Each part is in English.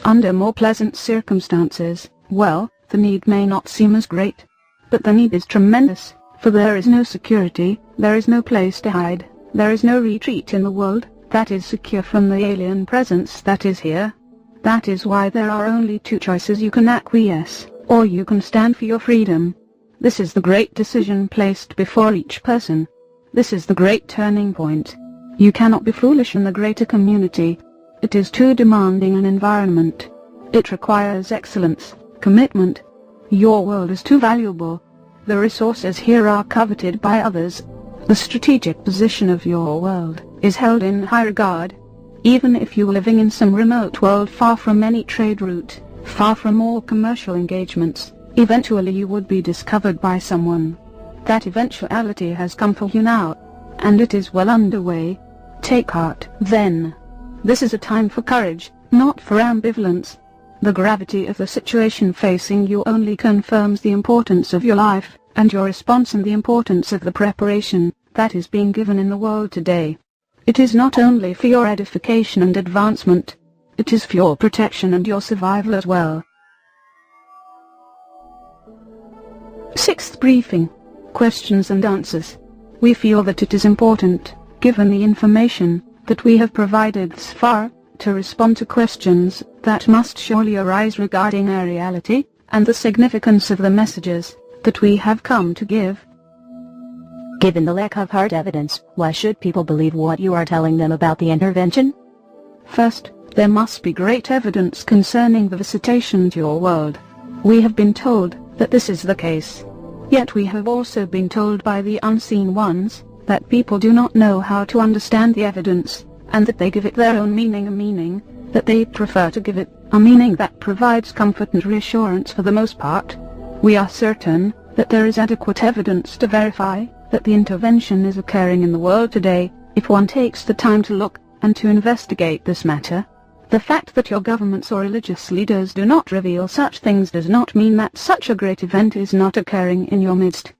Under more pleasant circumstances, well, the need may not seem as great. But the need is tremendous, for there is no security, there is no place to hide, there is no retreat in the world that is secure from the alien presence that is here. That is why there are only two choices: you can acquiesce, or you can stand for your freedom. This is the great decision placed before each person. This is the great turning point. You cannot be foolish in the greater community. It is too demanding an environment. It requires excellence, commitment. Your world is too valuable. The resources here are coveted by others. The strategic position of your world is held in high regard. Even if you were living in some remote world far from any trade route, far from all commercial engagements, eventually you would be discovered by someone. That eventuality has come for you now, and it is well underway. Take heart, then. This is a time for courage, not for ambivalence. The gravity of the situation facing you only confirms the importance of your life, and your response, and the importance of the preparation that is being given in the world today. It is not only for your edification and advancement, it is for your protection and your survival as well. Sixth briefing. Questions and answers. We feel that it is important, given the information that we have provided thus far, to respond to questions that must surely arise regarding our reality, and the significance of the messages that we have come to give. Given the lack of hard evidence, why should people believe what you are telling them about the intervention? First, there must be great evidence concerning the visitation to your world. We have been told that this is the case. Yet we have also been told by the unseen ones that people do not know how to understand the evidence, and that they give it their own meaning, a meaning that they prefer to give it, a meaning that provides comfort and reassurance for the most part. We are certain that there is adequate evidence to verify that the intervention is occurring in the world today, if one takes the time to look and to investigate this matter. The fact that your governments or religious leaders do not reveal such things does not mean that such a great event is not occurring in your midst.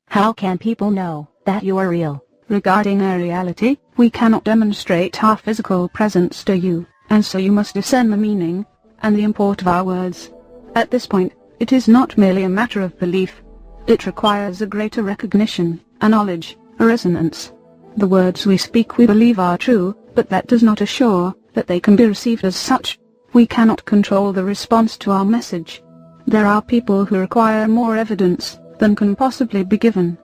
How can people know that you are real? Regarding our reality, we cannot demonstrate our physical presence to you, and so you must discern the meaning and the import of our words. At this point, it is not merely a matter of belief. It requires a greater recognition, a knowledge, a resonance. The words we speak we believe are true, but that does not assure that they can be received as such. We cannot control the response to our message. There are people who require more evidence than can possibly be given.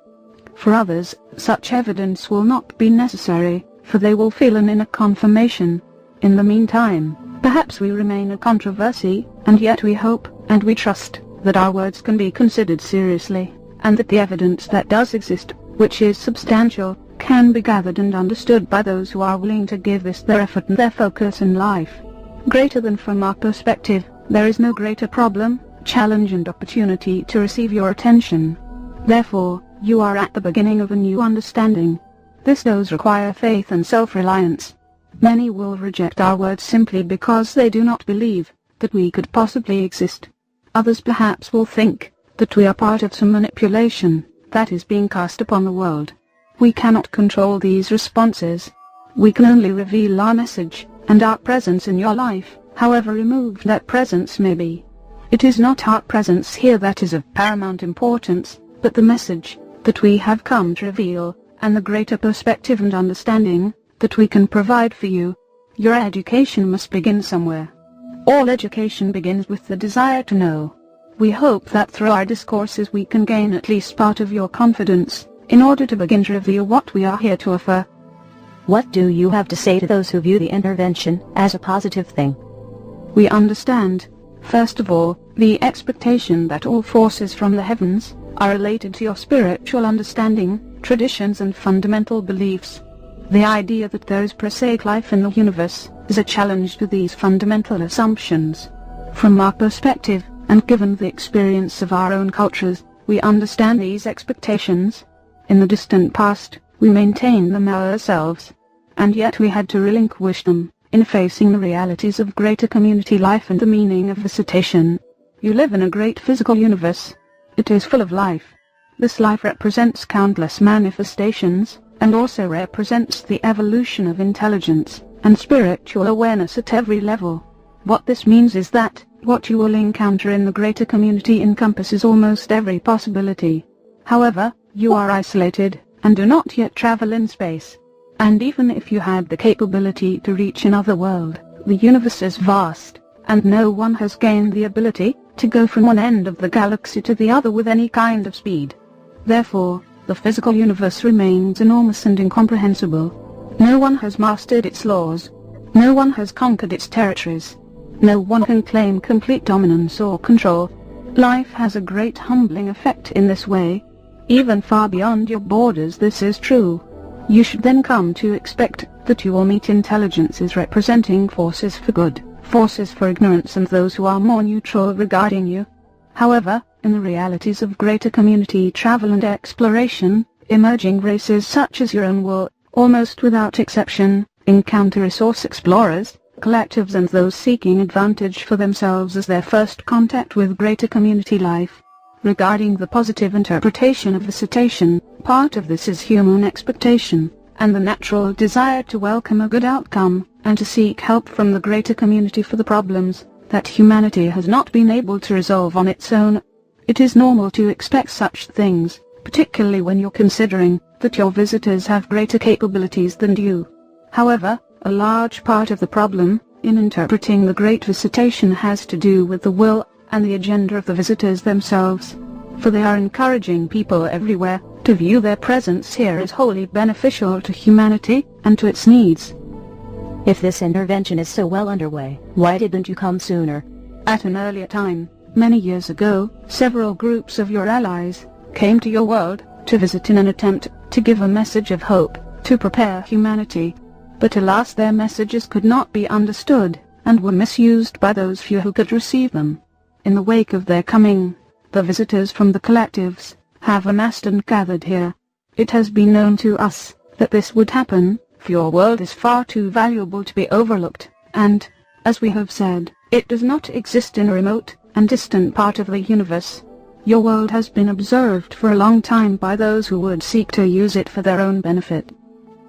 For others, such evidence will not be necessary, for they will feel an inner confirmation. In the meantime, perhaps we remain a controversy, and yet we hope, and we trust, that our words can be considered seriously, and that the evidence that does exist, which is substantial, can be gathered and understood by those who are willing to give this their effort and their focus in life. Greater than from our perspective, there is no greater problem, challenge and opportunity to receive your attention. Therefore, you are at the beginning of a new understanding. This does require faith and self-reliance. Many will reject our words simply because they do not believe that we could possibly exist. Others perhaps will think that we are part of some manipulation that is being cast upon the world. We cannot control these responses. We can only reveal our message and our presence in your life, however removed that presence may be. It is not our presence here that is of paramount importance, but the message that we have come to reveal, and the greater perspective and understanding that we can provide for you. Your education must begin somewhere. All education begins with the desire to know. We hope that through our discourses we can gain at least part of your confidence, in order to begin to reveal what we are here to offer. What do you have to say to those who view the intervention as a positive thing? We understand, first of all, the expectation that all forces from the heavens are related to your spiritual understanding, traditions and fundamental beliefs. The idea that there is prosaic life in the universe is a challenge to these fundamental assumptions. From our perspective, and given the experience of our own cultures, we understand these expectations. In the distant past, we maintained them ourselves, and yet we had to relinquish them in facing the realities of greater community life and the meaning of visitation. You live in a great physical universe. It is full of life. This life represents countless manifestations, and also represents the evolution of intelligence and spiritual awareness at every level. What this means is that what you will encounter in the greater community encompasses almost every possibility. However, you are isolated, and do not yet travel in space. And even if you had the capability to reach another world, the universe is vast, and no one has gained the ability to go from one end of the galaxy to the other with any kind of speed. Therefore, the physical universe remains enormous and incomprehensible. No one has mastered its laws. No one has conquered its territories. No one can claim complete dominance or control. Life has a great humbling effect in this way. Even far beyond your borders this is true. You should then come to expect that you will meet intelligences representing forces for good, forces for ignorance, and those who are more neutral regarding you. However, in the realities of greater community travel and exploration, emerging races such as your own will, almost without exception, encounter resource explorers, collectives, and those seeking advantage for themselves as their first contact with greater community life. Regarding the positive interpretation of visitation, part of this is human expectation, and the natural desire to welcome a good outcome, and to seek help from the greater community for the problems that humanity has not been able to resolve on its own. It is normal to expect such things, particularly when you're considering that your visitors have greater capabilities than you. However, a large part of the problem in interpreting the Great Visitation has to do with the will and the agenda of the visitors themselves, for they are encouraging people everywhere to view their presence here as wholly beneficial to humanity and to its needs. If this intervention is so well underway, why didn't you come sooner? At an earlier time, many years ago, several groups of your allies came to your world to visit in an attempt to give a message of hope, to prepare humanity. But alas, their messages could not be understood, and were misused by those few who could receive them. In the wake of their coming, the visitors from the collectives have amassed and gathered here. It has been known to us that this would happen, for your world is far too valuable to be overlooked, and, as we have said, it does not exist in a remote and distant part of the universe. Your world has been observed for a long time by those who would seek to use it for their own benefit.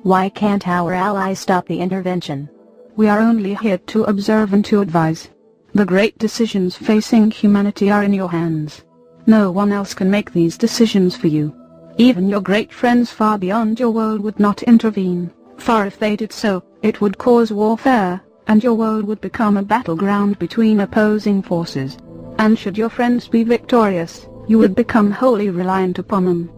Why can't our allies stop the intervention? We are only here to observe and to advise. The great decisions facing humanity are in your hands. No one else can make these decisions for you. Even your great friends far beyond your world would not intervene, for if they did so, it would cause warfare, and your world would become a battleground between opposing forces. And should your friends be victorious, you would become wholly reliant upon them.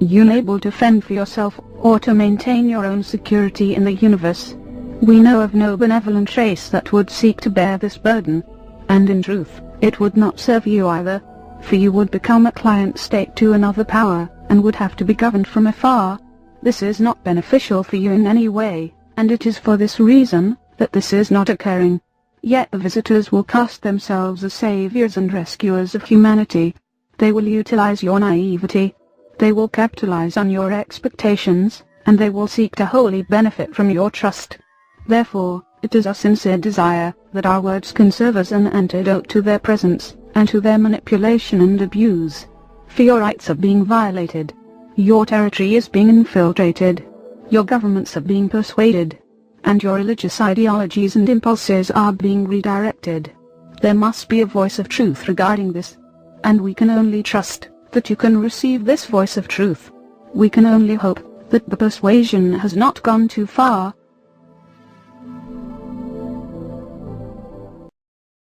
Unable to fend for yourself, or to maintain your own security in the universe. We know of no benevolent race that would seek to bear this burden. And in truth, it would not serve you either, for you would become a client state to another power, and would have to be governed from afar. This is not beneficial for you in any way, and it is for this reason that this is not occurring. Yet the visitors will cast themselves as saviors and rescuers of humanity. They will utilize your naivety. They will capitalize on your expectations, and they will seek to wholly benefit from your trust. Therefore, it is our sincere desire that our words can serve as an antidote to their presence, and to their manipulation and abuse. For your rights are being violated. Your territory is being infiltrated. Your governments are being persuaded. And your religious ideologies and impulses are being redirected. There must be a voice of truth regarding this. And we can only trust that you can receive this voice of truth. We can only hope that the persuasion has not gone too far,